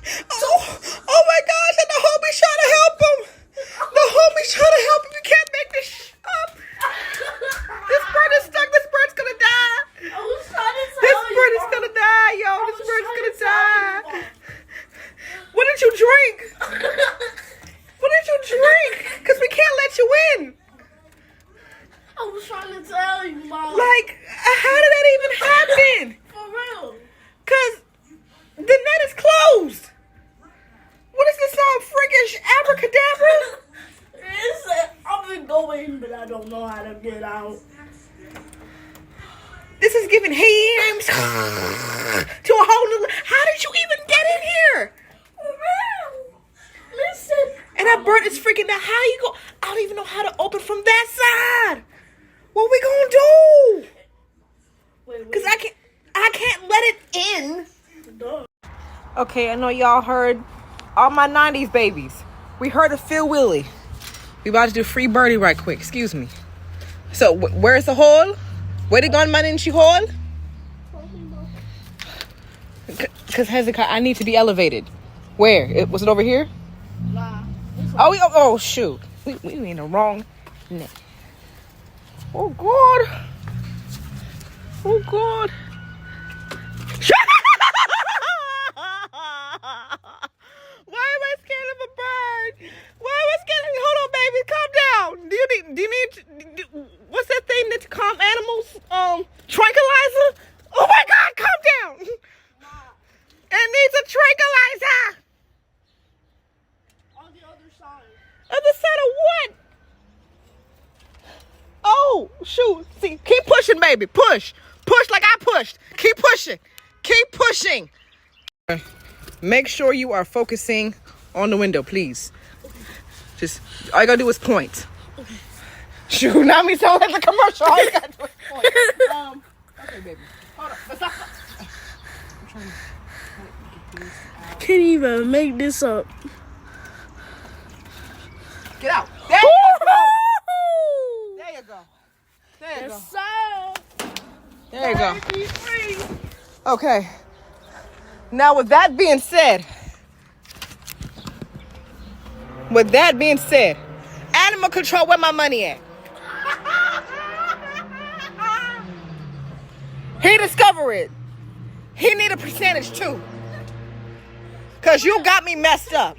Oh my gosh, and the homie's trying to help him. The homie's trying to help him. You can't make this up. This bird is stuck. This bird's gonna die. This bird is gonna die, yo. This bird's gonna die. What did you drink? What did you drink? Because we can't let you in. I was trying to tell you, Mom. Like, how did that even happen? For real. Because the net is closed. What is this freaking abracadabra? I've been going, but I don't know how to get out. This is giving hams to a whole new... How did you even get in here? For real. Listen. And that bird is freaking out. How you go? I don't even know how to open from that side. What we gonna do? Because I can't let it in. Duh. Okay, I know y'all heard all my 90s babies. We heard of Phil Willy. We about to do free birdie right quick. Excuse me. So, where's the hole? Where the gunman in she hole? Because Hezekiah, I need to be elevated. Where? Was it over here? Nah. Oh, shoot. We in the wrong net. Oh, God. Oh, God. Why am I scared of a bird? Why am I scared of... Hold on, baby. Calm down. Do you need... What's that thing that calm animals? Tranquilizer? Oh, my God. Calm down. It needs a tranquilizer. On the other side. Other side of what? Oh, shoot. See, keep pushing, baby. Push. Push like I pushed. Keep pushing. Keep pushing. Make sure you are focusing on the window, please. Just, all you gotta do is point. Okay. Shoot, not me sound like a commercial. All you gotta do is point. Okay, baby. Hold on. Stop. I'm trying to get this out. Can't even make this up. Get out. There you go. There you go. There you go. Yes, sir. There you go. Be free. Okay. Now, with that being said, animal control, where my money at? He discovered it. He need a percentage too. Because you got me messed up.